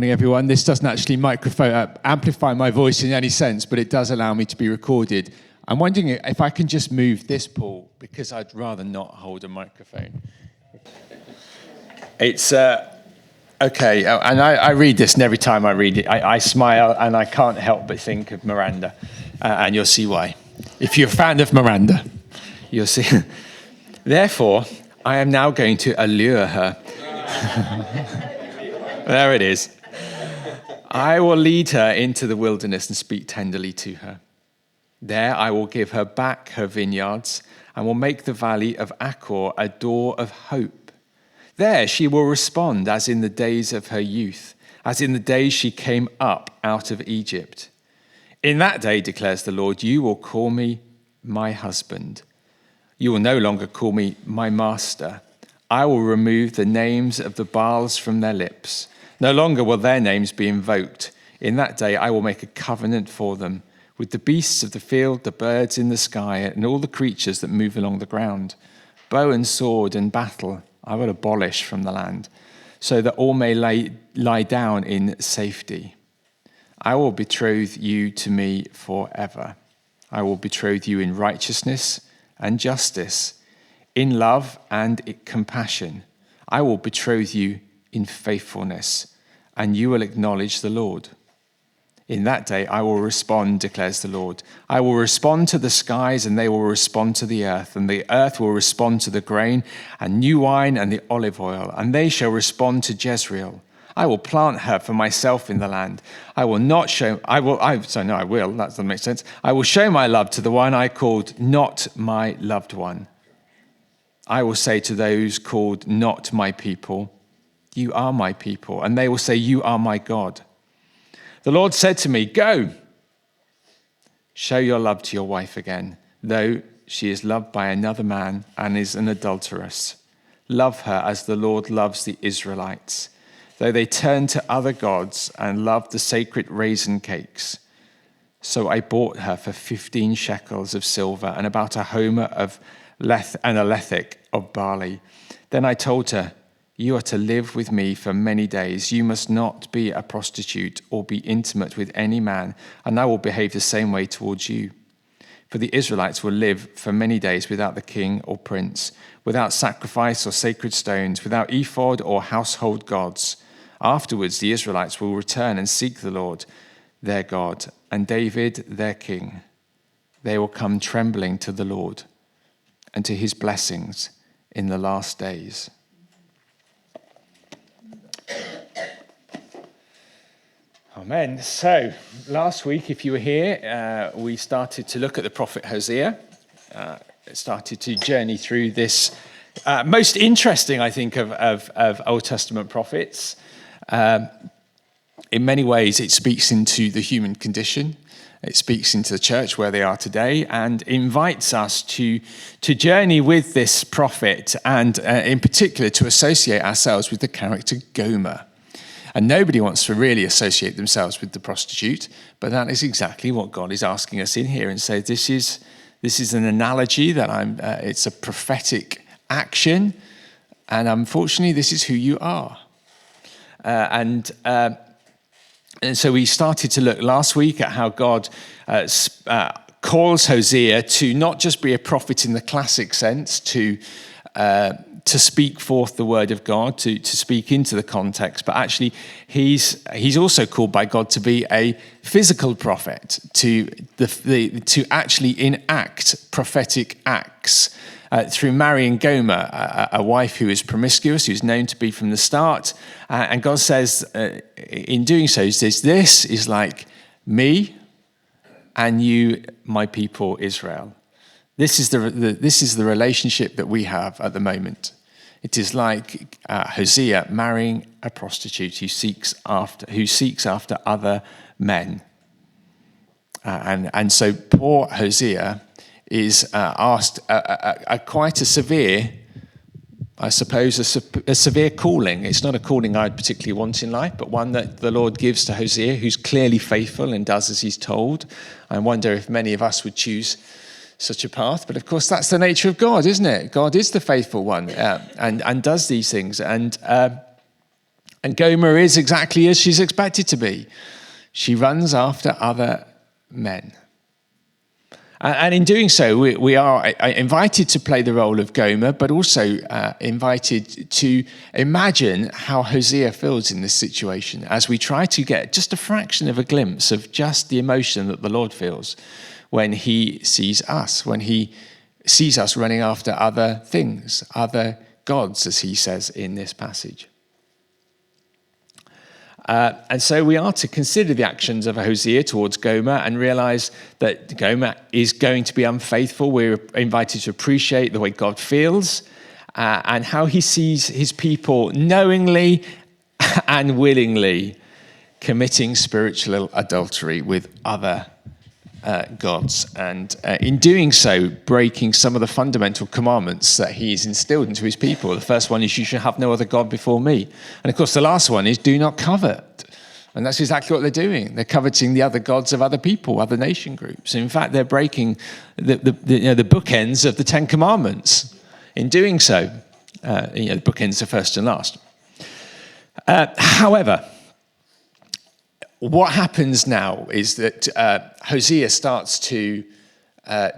morning, everyone. This doesn't actually amplify my voice in any sense, but it does allow me to be recorded. I'm wondering if I can just move this, Paul, because I'd rather not hold a microphone. It's okay, and I read this, and every time I read it, I smile, and I can't help but think of Miranda, and you'll see why. If you're a fan of Miranda, you'll see. Therefore, I am now going to allure her. There it is. I will lead her into the wilderness and speak tenderly to her. There I will give her back her vineyards and will make the valley of Achor a door of hope. There she will respond as in the days of her youth, as in the days she came up out of Egypt. In that day, declares the Lord, you will call me my husband. You will no longer call me my master. I will remove the names of the Baals from their lips. No longer will their names be invoked. In that day I will make a covenant for them with the beasts of the field, the birds in the sky, and all the creatures that move along the ground. Bow and sword and battle I will abolish from the land, so that all may lie down in safety. I will betroth you to me forever. I will betroth you in righteousness and justice, in love and in compassion. I will betroth you in faithfulness, and you will acknowledge the Lord. In that day I will respond, declares the Lord. I will respond to the skies, and they will respond to the earth, and the earth will respond to the grain, and new wine, and the olive oil, and they shall respond to Jezreel. I will plant her for myself in the land. I will show my love to the one I called not my loved one. I will say to those called not my people, you are my people, and they will say, you are my God. The Lord said to me, go, show your love to your wife again, though she is loved by another man and is an adulteress. Love her as the Lord loves the Israelites, though they turned to other gods and loved the sacred raisin cakes. So I bought her for 15 shekels of silver and about a homer of a lethek of barley. Then I told her, you are to live with me for many days. You must not be a prostitute or be intimate with any man, and I will behave the same way towards you. For the Israelites will live for many days without the king or prince, without sacrifice or sacred stones, without ephod or household gods. Afterwards, the Israelites will return and seek the Lord, their God, and David, their king. They will come trembling to the Lord and to his blessings in the last days. Amen. So, last week, if you were here, we started to look at the prophet Hosea. Started to journey through this most interesting, I think, of Old Testament prophets. In many ways, it speaks into the human condition. It speaks into the church where they are today and invites us to journey with this prophet and, in particular, to associate ourselves with the character Gomer. And nobody wants to really associate themselves with the prostitute, but that is exactly what God is asking us in here and say, this is an analogy that it's a prophetic action, and unfortunately, this is who you are. And so we started to look last week at how God calls Hosea to not just be a prophet in the classic sense, to speak forth the word of God, to speak into the context, but actually he's also called by God to be a physical prophet, to actually enact prophetic acts through marrying Gomer, a wife who is promiscuous, who's known to be from the start. And God says, in doing so, he says, this is like me and you, my people, Israel. This is the relationship that we have at the moment. It is like Hosea marrying a prostitute who seeks after other men. And so poor Hosea is asked quite a severe, I suppose, a severe calling. It's not a calling I'd particularly want in life, but one that the Lord gives to Hosea, who's clearly faithful and does as he's told. I wonder if many of us would choose such a path, but of course that's the nature of God, isn't it? God is the faithful one and does these things. And And Gomer is exactly as she's expected to be. She runs after other men. And in doing so, we are invited to play the role of Gomer, but also invited to imagine how Hosea feels in this situation as we try to get just a fraction of a glimpse of just the emotion that the Lord feels when he sees us running after other things, other gods, as he says in this passage. And so we are to consider the actions of Hosea towards Gomer and realize that Gomer is going to be unfaithful. We're invited to appreciate the way God feels and how he sees his people knowingly and willingly committing spiritual adultery with other gods, and in doing so, breaking some of the fundamental commandments that he's instilled into his people. The first one is, you shall have no other God before me. And of course, the last one is, do not covet. And that's exactly what they're doing. They're coveting the other gods of other people, other nation groups. In fact, they're breaking the bookends of the Ten Commandments. In doing so, the bookends are first and last. However, what happens now is that Hosea starts to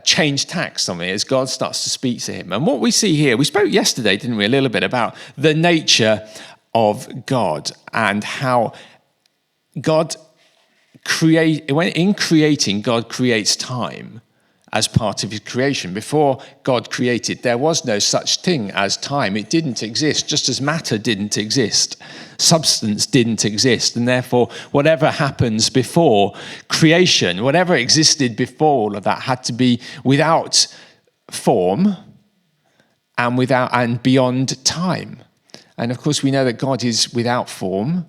change tack on me as God starts to speak to him. And what we see here, we spoke yesterday, didn't we, a little bit about the nature of God and how God in creating, God creates time as part of his creation. Before God created, there was no such thing as time. It didn't exist, just as matter didn't exist. Substance didn't exist, and therefore whatever happens before creation, whatever existed before all of that, had to be without form and beyond time. And of course we know that God is without form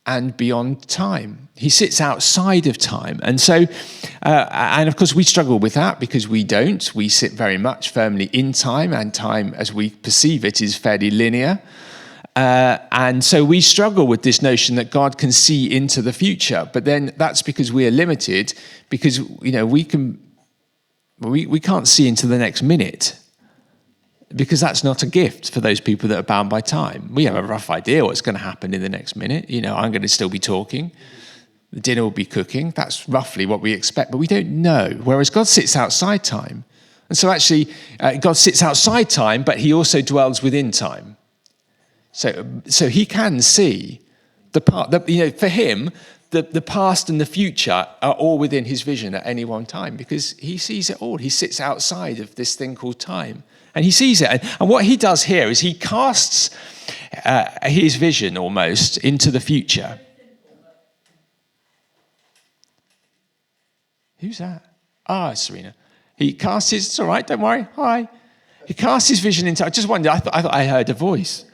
and beyond time. He sits outside of time. And so, and of course we struggle with that because we don't. We sit very much firmly in time, and time as we perceive it is fairly linear. And so we struggle with this notion that God can see into the future. But then that's because we are limited, because we can't see into the next minute, because that's not a gift for those people that are bound by time. We have a rough idea what's going to happen in the next minute. I'm going to still be talking. The dinner will be cooking. That's roughly what we expect, but we don't know. Whereas God sits outside time. And so actually, God sits outside time, but he also dwells within time. So he can see the part, for him, the past and the future are all within his vision at any one time, because he sees it all. He sits outside of this thing called time. And he sees it. And what he does here is he casts his vision almost into the future. Who's that? It's Serena. He casts his, it's all right, don't worry, hi. He casts his vision into, I just wondered, I thought I heard a voice.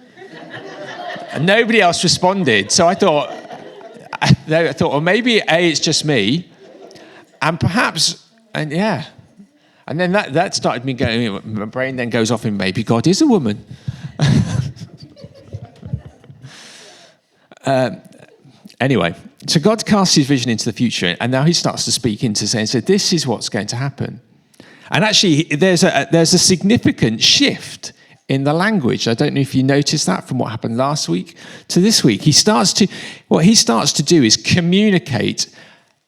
And nobody else responded. So I thought, well, maybe it's just me. And perhaps, And then that started me going, my brain then goes off in, maybe God is a woman. Anyway, so God casts his vision into the future, and now he starts to speak into saying, so this is what's going to happen. And actually, there's a significant shift in the language. I don't know if you noticed that from what happened last week to this week. What he starts to do is communicate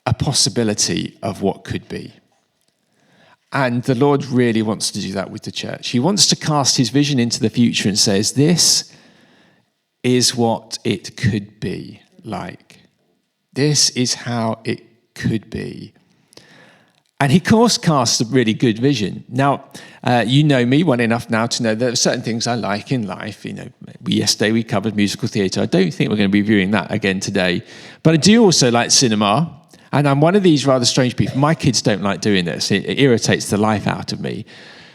a possibility of what could be. And the Lord really wants to do that with the church. He wants to cast his vision into the future and says, this is what it could be like. This is how it could be. And he, of course, casts a really good vision. Now, you know me well enough now to know there are certain things I like in life. Yesterday we covered musical theatre. I don't think we're going to be viewing that again today. But I do also like cinema. And I'm one of these rather strange people. My kids don't like doing this. It irritates the life out of me.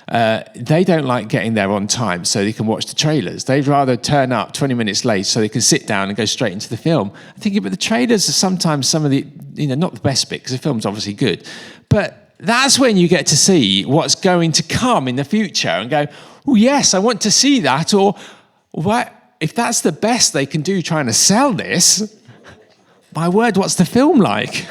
They don't like getting there on time so they can watch the trailers. They'd rather turn up 20 minutes late so they can sit down and go straight into the film. I'm thinking, but the trailers are sometimes some of the, not the best bit, because the film's obviously good. But that's when you get to see what's going to come in the future and go, oh, yes, I want to see that. Or what if that's the best they can do trying to sell this? My word, what's the film like?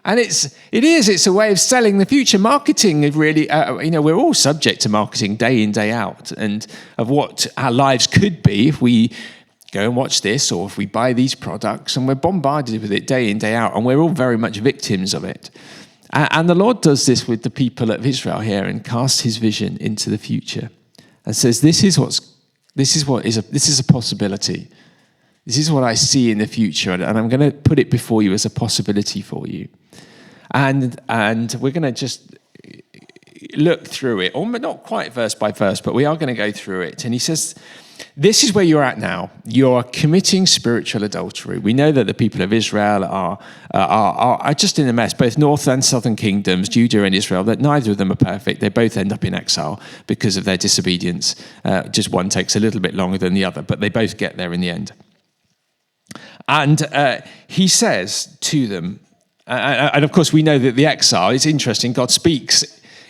And it's a way of selling the future. Marketing is really, we're all subject to marketing day in, day out, and of what our lives could be if we go and watch this, or if we buy these products, and we're bombarded with it day in, day out, and we're all very much victims of it. And the Lord does this with the people of Israel here, and casts his vision into the future, and says, this is a possibility. This is what I see in the future, and I'm going to put it before you as a possibility for you. And we're going to just look through it, or not quite verse by verse, but we are going to go through it. And he says, this is where you're at now. You're committing spiritual adultery. We know that the people of Israel are just in a mess, both north and southern kingdoms, Judah and Israel, that neither of them are perfect. They both end up in exile because of their disobedience. Just one takes a little bit longer than the other, but they both get there in the end. And he says to them, and of course we know that the exile is interesting. God speaks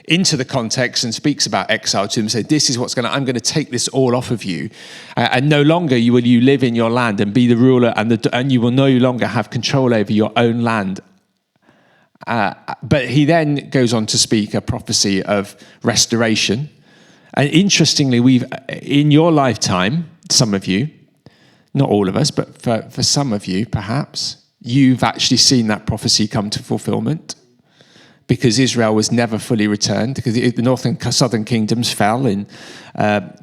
into the context and speaks about exile to them and said, this is I'm going to take this all off of you. And no longer will you live in your land and be the ruler, and you will no longer have control over your own land. But he then goes on to speak a prophecy of restoration. And interestingly, in your lifetime, some of you, not all of us, but for some of you, perhaps, you've actually seen that prophecy come to fulfillment, because Israel was never fully returned, because the north and southern kingdoms fell in 5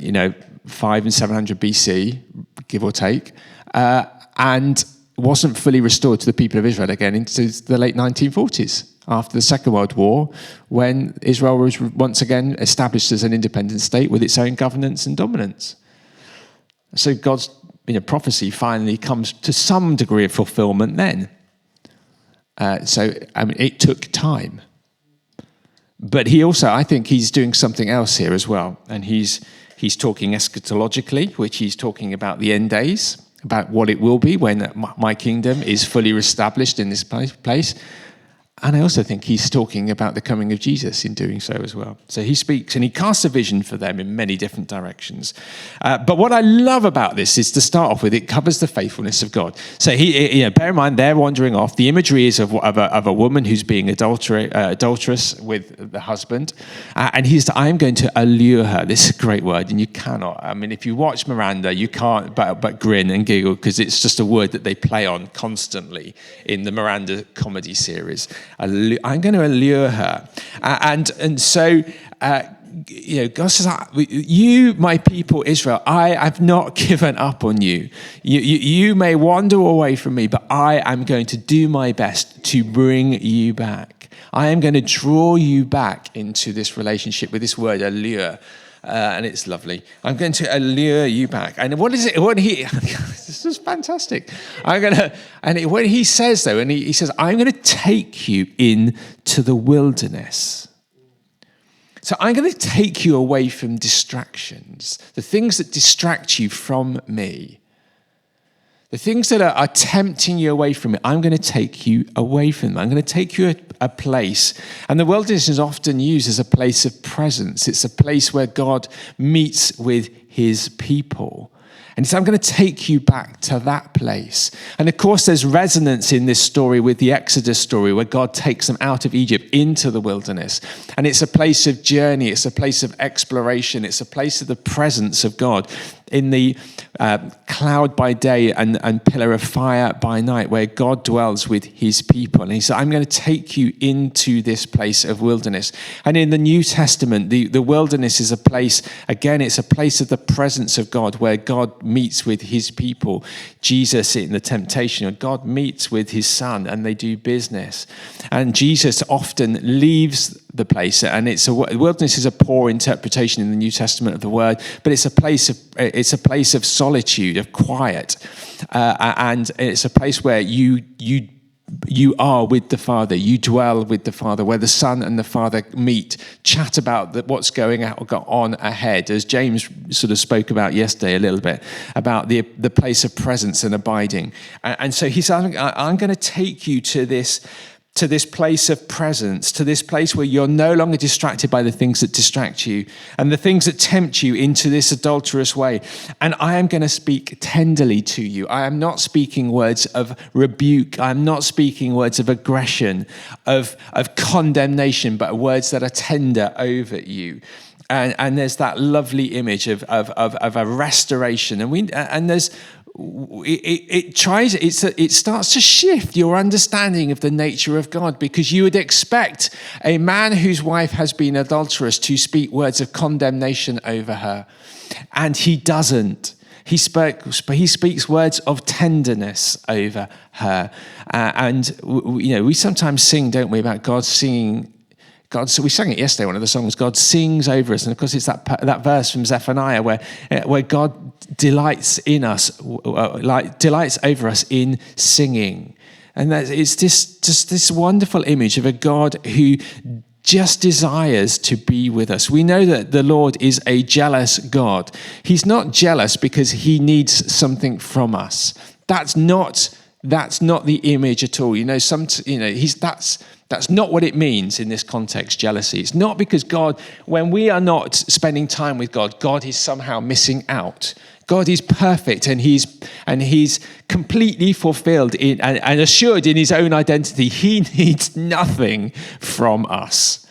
and 700 BC, give or take, and wasn't fully restored to the people of Israel again into the late 1940s, after the Second World War, when Israel was once again established as an independent state with its own governance and dominance. So God's prophecy finally comes to some degree of fulfillment then. It took time. But I think he's doing something else here as well. And he's talking eschatologically, which he's talking about the end days, about what it will be when my kingdom is fully established in this place. And I also think he's talking about the coming of Jesus in doing so as well. So he speaks and he casts a vision for them in many different directions. But what I love about this is, to start off with, it covers the faithfulness of God. So bear in mind, they're wandering off. The imagery is of a woman who's being adulterous with the husband. And I'm going to allure her. This is a great word, and you cannot. If you watch Miranda, you can't but grin and giggle, because it's just a word that they play on constantly in the Miranda comedy series. I'm going to allure her. And so, God says, you, my people, Israel, I have not given up on you. You may wander away from me, but I am going to do my best to bring you back. I am going to draw you back into this relationship with this word, allure. And it's lovely. I'm going to allure you back. And what is it? This is fantastic. When he says, though, and he says, I'm going to take you into the wilderness. So I'm going to take you away from distractions, the things that distract you from me. The things that are tempting you away from it, I'm going to take you away from them. I'm going to take you a place. And the wilderness is often used as a place of presence. It's a place where God meets with his people. And so I'm going to take you back to that place. And of course, there's resonance in this story with the Exodus story, where God takes them out of Egypt into the wilderness. And it's a place of journey. It's a place of exploration. It's a place of the presence of God in the cloud by day and pillar of fire by night, where God dwells with his people. And he said, I'm going to take you into this place of wilderness. And in the New Testament, the wilderness is a place, again, it's a place of the presence of God, where God meets with his people. Jesus in the temptation, God meets with his son and they do business. And Jesus often leaves the place, and wilderness is a poor interpretation in the New Testament of the word, but it's a place of solitude, of quiet, and it's a place where you are with the Father, you dwell with the Father, where the Son and the Father meet, chat about what's going on ahead, as James sort of spoke about yesterday a little bit, about the place of presence and abiding. And so he said, I'm going to take you to this to this place of presence, to this place where you're no longer distracted by the things that distract you and the things that tempt you into this adulterous way. And I am going to speak tenderly to you. I am not speaking words of rebuke. I'm not speaking words of aggression, of condemnation, but words that are tender over you. And there's that lovely image of a restoration. And there's it starts to shift your understanding of the nature of God, because you would expect a man whose wife has been adulterous to speak words of condemnation over her, and he doesn't. He speaks words of tenderness over her, and we sometimes sing, don't we, about God singing. So we sang it yesterday, one of the songs, God sings over us. And of course, it's that verse from Zephaniah where God delights in us, delights over us in singing. And it's just this wonderful image of a God who just desires to be with us. We know that the Lord is a jealous God. He's not jealous because he needs something from us. That's not the image at all. That's not what it means in this context, jealousy. It's not because God, when we are not spending time with God, God is somehow missing out. God is perfect, and he's completely fulfilled and assured in his own identity. He needs nothing from us.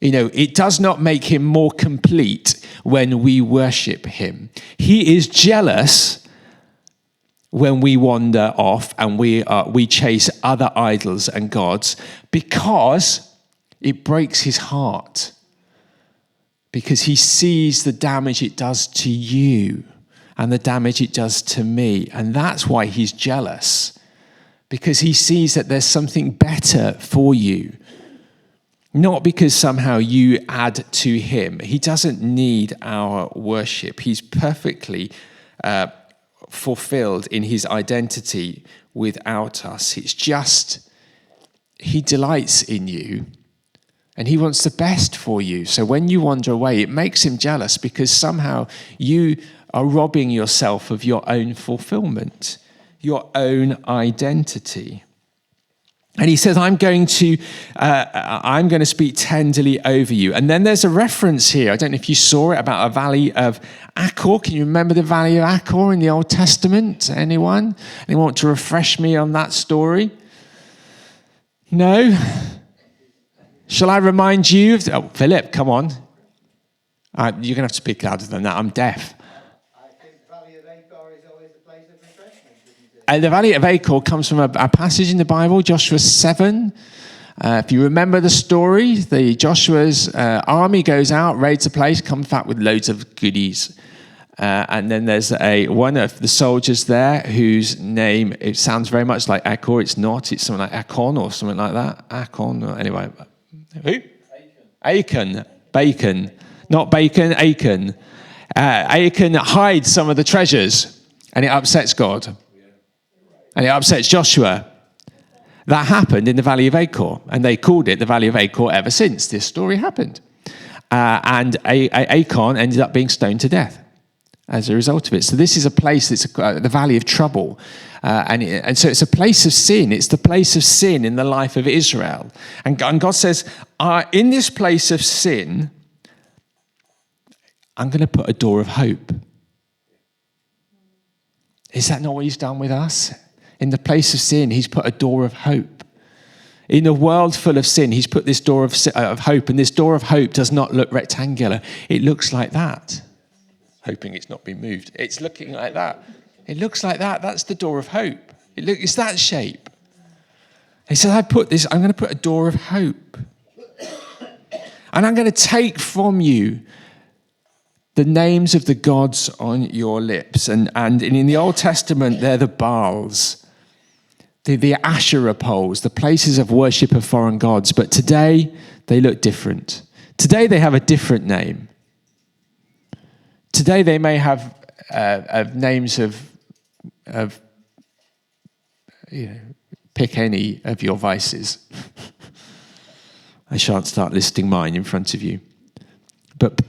It does not make him more complete when we worship him. He is jealous when we wander off and we chase other idols and gods, because it breaks his heart, because he sees the damage it does to you and the damage it does to me. And that's why he's jealous, because he sees that there's something better for you, not because somehow you add to him. He doesn't need our worship. He's perfectly fulfilled in his identity without us. It's just, he delights in you and he wants the best for you. So when you wander away, it makes him jealous, because somehow you are robbing yourself of your own fulfillment, your own identity. And he says, I'm going to speak tenderly over you. And then there's a reference here, I don't know if you saw it, about a valley of Achor. Can you remember the valley of Achor in the Old Testament? Anyone want to refresh me on that story? No? Shall I remind you? Philip, come on. You're going to have to speak louder than that. I'm deaf. The Valley of Achor comes from a passage in the Bible, Joshua 7. If you remember the story, Joshua's army goes out, raids a place, comes back with loads of goodies. And then there's one of the soldiers there whose name, it sounds very much like Achor. It's not. It's something like Akon or something like that. Akon. Anyway. Who? Achan. Bacon. Not bacon, Achan. Achan hides some of the treasures, and it upsets God. And it upsets Joshua. That happened in the Valley of Achor, and they called it the Valley of Achor ever since this story happened. And Achan ended up being stoned to death as a result of it. So this is a place that's the Valley of Trouble. And so it's a place of sin. It's the place of sin in the life of Israel. And God says, in this place of sin, I'm going to put a door of hope. Is that not what he's done with us? In the place of sin, he's put a door of hope. In a world full of sin, he's put this door of hope. And this door of hope does not look rectangular. It looks like that. Hoping it's not been moved. It's looking like that. It looks like that. That's the door of hope. It's that shape. He said, I'm going to put a door of hope. And I'm going to take from you the names of the gods on your lips. And in the Old Testament, they're the Baals, the Asherah poles, the places of worship of foreign gods. But today, they look different. Today, they have a different name. Today, they may have names of pick any of your vices. I shan't start listing mine in front of you. But,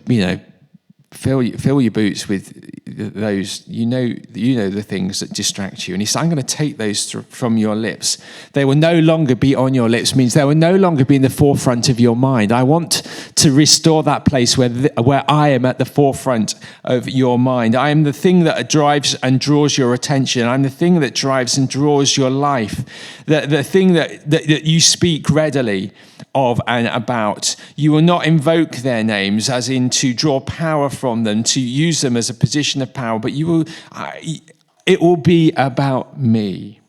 Fill your boots with those, you know the things that distract you. And he said, I'm going to take those from your lips. They will no longer be on your lips, means they will no longer be in the forefront of your mind. I want to restore that place where I am at the forefront of your mind. I am the thing that drives and draws your attention. I'm the thing that drives and draws your life. The thing that you speak readily of and about. You will not invoke their names as in to draw power from them, to use them as a position of power, but it will be about me.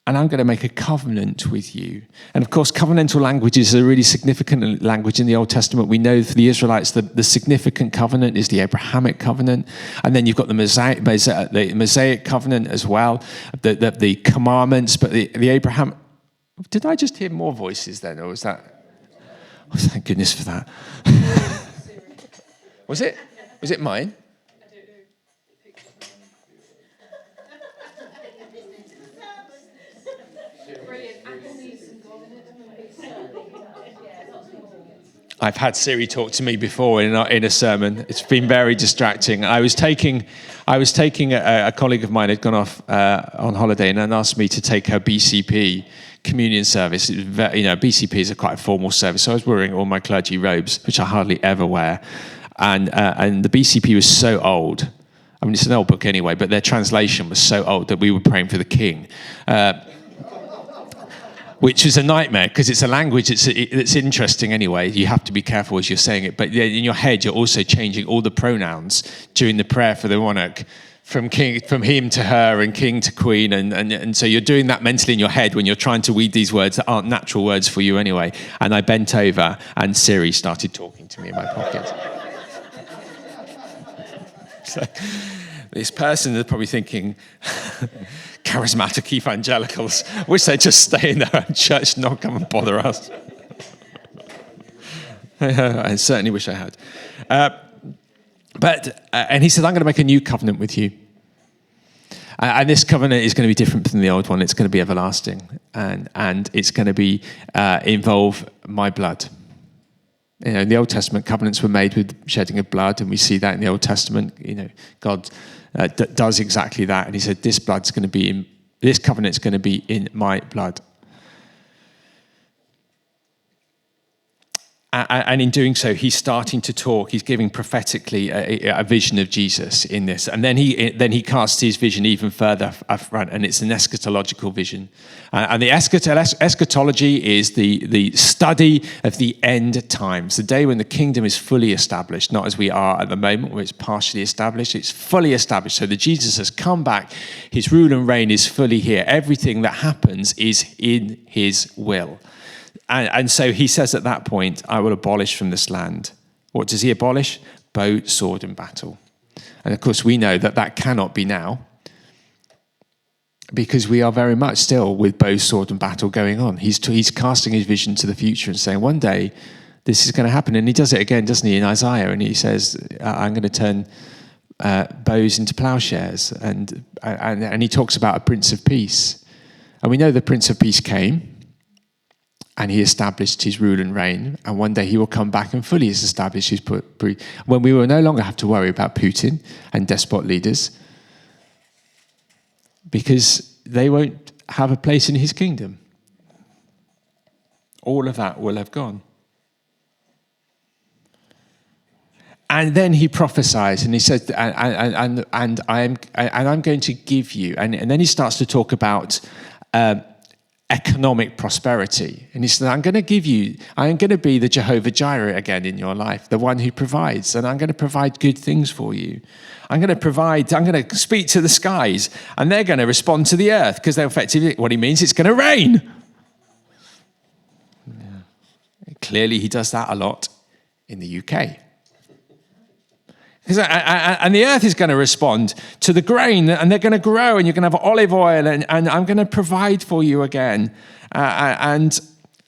And I'm going to make a covenant with you. And of course, covenantal language is a really significant language in the Old Testament. We know for the Israelites, the significant covenant is the Abrahamic covenant. And then you've got the Mosaic covenant as well, the commandments, but the Abraham. Did I just hear more voices then, or was that? Oh, thank goodness for that. Was it mine? I've had Siri talk to me before in a sermon. It's been very distracting. I was taking a colleague of mine had gone off on holiday and asked me to take her BCP communion service. BCP is quite a formal service, so I was wearing all my clergy robes, which I hardly ever wear, and the BCP was so old. I mean, it's an old book anyway, but their translation was so old that we were praying for the king, which was a nightmare because it's a language it's interesting anyway. You have to be careful as you're saying it, but in your head you're also changing all the pronouns during the prayer for the monarch. From him to her and king to queen, and so you're doing that mentally in your head when you're trying to weed these words that aren't natural words for you anyway. And I bent over and Siri started talking to me in my pocket. So this person is probably thinking, charismatic evangelicals, wish they'd just stay in their own church, not come and bother us. I certainly wish I had. And he said, I'm going to make a new covenant with you. And this covenant is going to be different from the old one. It's going to be everlasting. And it's going to be involve my blood. In the Old Testament, covenants were made with shedding of blood. And we see that in the Old Testament. God does exactly that. And he said, this covenant's going to be in my blood. And in doing so, he's starting to talk. He's giving prophetically a vision of Jesus in this, and then he casts his vision even further up front, and it's an eschatological vision. And the eschatology is the study of the end times, the day when the kingdom is fully established, not as we are at the moment, where it's partially established. It's fully established. So that Jesus has come back. His rule and reign is fully here. Everything that happens is in his will. And so he says at that point, I will abolish from this land. What does he abolish? Bow, sword, and battle. And of course, we know that cannot be now because we are very much still with bow, sword, and battle going on. He's casting his vision to the future and saying, one day this is going to happen. And he does it again, doesn't he, in Isaiah? And he says, I'm going to turn bows into plowshares. And he talks about a Prince of Peace. And we know the Prince of Peace came. And he established his rule and reign. And one day he will come back and fully establish his when we will no longer have to worry about Putin and despot leaders because they won't have a place in his kingdom. All of that will have gone. And then he prophesies, and he says, and I'm going to give you, and then he starts to talk about economic prosperity. And he said, I'm going to be the Jehovah Jireh again in your life, the one who provides, and I'm going to provide good things for you. I'm going to speak to the skies, and they're going to respond to the earth, because they're effectively, what he means, it's going to rain. Yeah. Clearly, he does that a lot in the UK. And the earth is going to respond to the grain, and they're going to grow, and you're going to have olive oil, and I'm going to provide for you again. And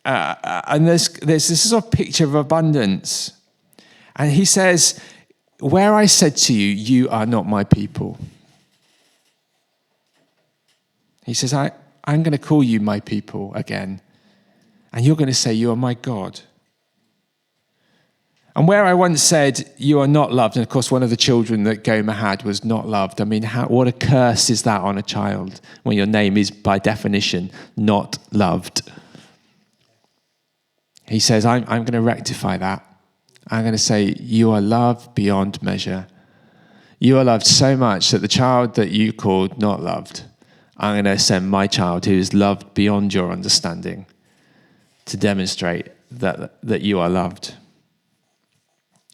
there's this sort of picture of abundance. And he says, where I said to you, you are not my people. He says, I'm going to call you my people again. And you're going to say, you are my God. And where I once said, you are not loved, and of course one of the children that Gomer had was not loved. I mean, what a curse is that on a child when your name is, by definition, not loved. He says, I'm going to rectify that. I'm going to say, you are loved beyond measure. You are loved so much that the child that you called not loved, I'm going to send my child who is loved beyond your understanding to demonstrate that you are loved.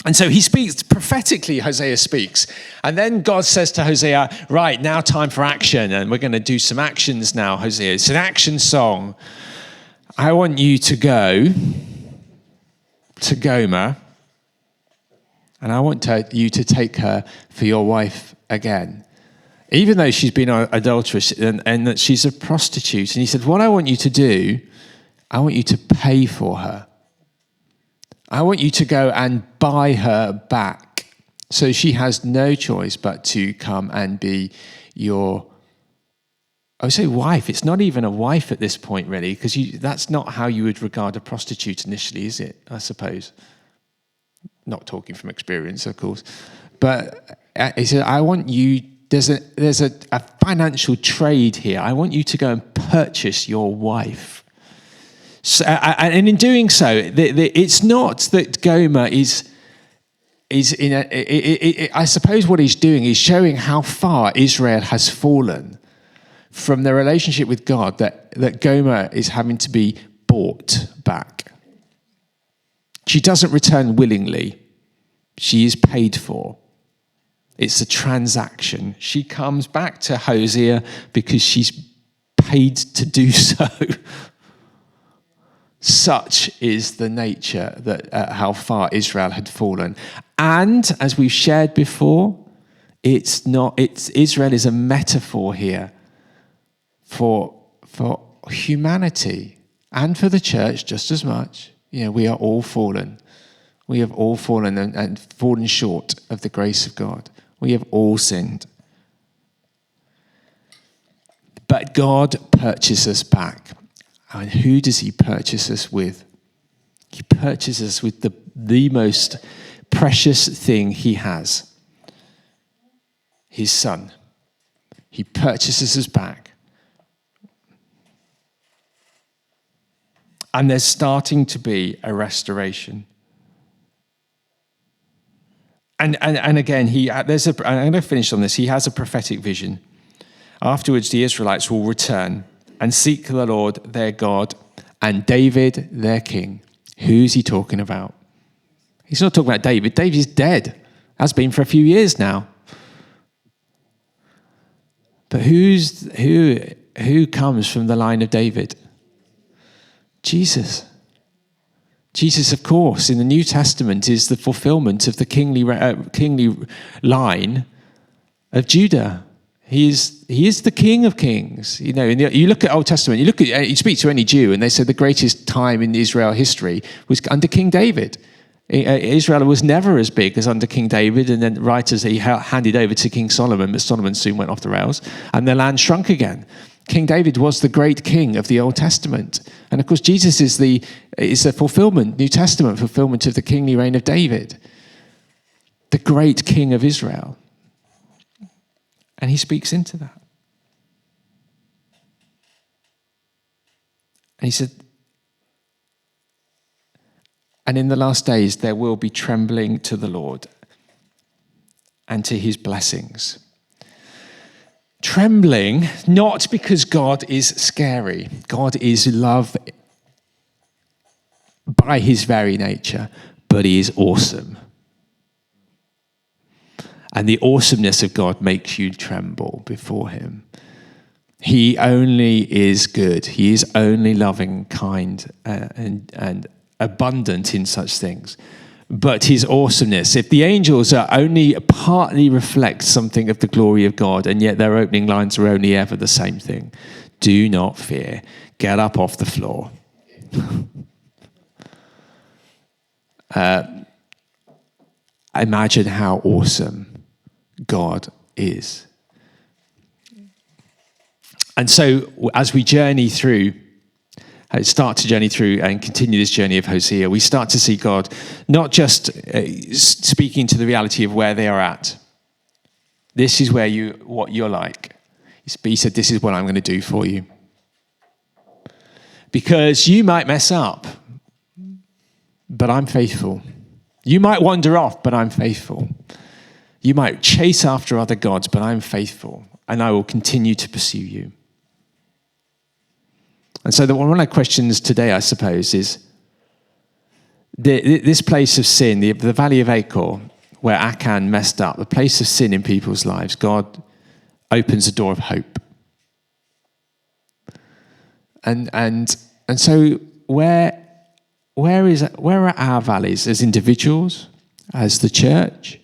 And so he speaks prophetically, Hosea speaks. And then God says to Hosea, right, now time for action. And we're going to do some actions now, Hosea. It's an action song. I want you to go to Gomer, and I want you to take her for your wife again. Even though she's been adulterous and that she's a prostitute. And he said, what I want you to do, I want you to pay for her. I want you to go and buy her back. So she has no choice but to come and be your, I would say wife. It's not even a wife at this point, really, because that's not how you would regard a prostitute initially, is it? I suppose. Not talking from experience, of course. But he said, I want you, there's a financial trade here. I want you to go and purchase your wife. So, and in doing so, it's not that Gomer is in I suppose what he's doing is showing how far Israel has fallen from the relationship with God, that Gomer is having to be bought back. She doesn't return willingly. She is paid for. It's a transaction. She comes back to Hosea because she's paid to do so. Such is the nature that how far Israel had fallen. And as we've shared before, Israel is a metaphor here for humanity and for the church just as much. You know, we are all fallen. We have all fallen and fallen short of the grace of God. We have all sinned. But God purchases us back. And who does he purchase us with? He purchases us with the most precious thing he has. His son. He purchases us back. And there's starting to be a restoration. And again, I'm going to finish on this. He has a prophetic vision. Afterwards, the Israelites will return and seek the Lord their God and David their king. Who's he talking about? He's not talking about David. David's dead. Has been for a few years now. But who comes from the line of David? Jesus. Jesus, of course, in the New Testament is the fulfillment of the kingly line of Judah. He is the King of Kings. You know, you look at Old Testament, you speak to any Jew, and they say the greatest time in Israel history was under King David. Israel was never as big as under King David, and then right as he handed over to King Solomon, but Solomon soon went off the rails, and the land shrunk again. King David was the great king of the Old Testament. And of course, Jesus is the fulfillment, New Testament fulfillment of the kingly reign of David, the great king of Israel. And he speaks into that. And he said, and in the last days there will be trembling to the Lord and to his blessings. Trembling, not because God is scary. God is love by his very nature, but he is awesome. And the awesomeness of God makes you tremble before him. He only is good. He is only loving, kind, and abundant in such things. But his awesomeness, if the angels are only partly reflect something of the glory of God, and yet their opening lines are only ever the same thing, do not fear. Get up off the floor. Imagine how awesome God is. And so as we journey through start to journey through and continue this journey of Hosea, we start to see God not just speaking to the reality of where they are at. This is what you're like. He said, this is what I'm going to do for you. Because you might mess up, but I'm faithful. You might wander off, but I'm faithful. You might chase after other gods, but I'm faithful, and I will continue to pursue you. And so one of my questions today, I suppose, is this place of sin, the valley of Achor, where Achan messed up, the place of sin in people's lives, God opens a door of hope. And so where are our valleys as individuals, as the church,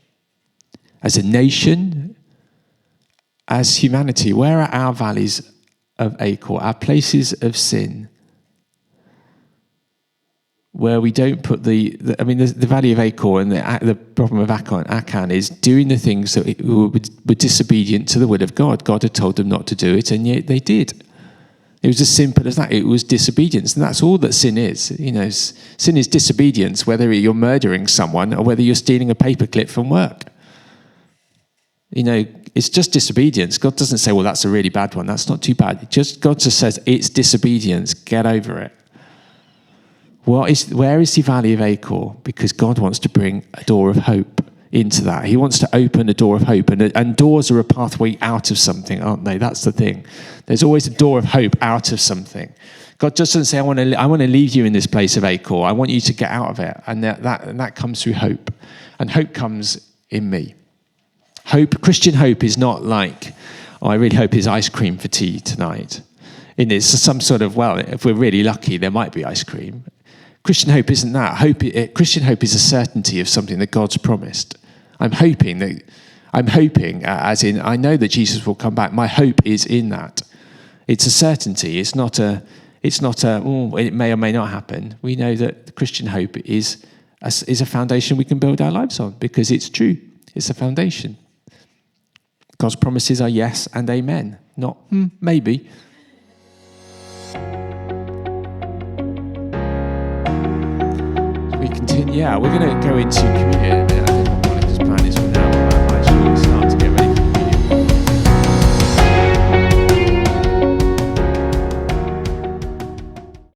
as a nation, as humanity? Where are our valleys of Achor, our places of sin, where we don't put the valley of Achor and the problem of Achan is doing the things that were disobedient to the will of God. God had told them not to do it, and yet they did. It was as simple as that. It was disobedience, and that's all that sin is. Sin is disobedience, whether you're murdering someone or whether you're stealing a paperclip from work. It's just disobedience. God doesn't say, well, that's a really bad one. That's not too bad. God just says, it's disobedience. Get over it. Where is the valley of Achor? Because God wants to bring a door of hope into that. He wants to open a door of hope. And doors are a pathway out of something, aren't they? That's the thing. There's always a door of hope out of something. God just doesn't say, I want to leave you in this place of Achor. I want you to get out of it. And that comes through hope. And hope comes in me. Christian hope is not like, I really hope it's ice cream for tea tonight. It's some sort of, if we're really lucky, there might be ice cream. Christian hope isn't that. Christian hope is a certainty of something that God's promised. I'm hoping, as in, I know that Jesus will come back. My hope is in that. It's a certainty. It may or may not happen. We know that Christian hope is a foundation we can build our lives on because it's true. It's a foundation. God's promises are yes and amen, not maybe. We continue. Yeah, we're going to go into communion.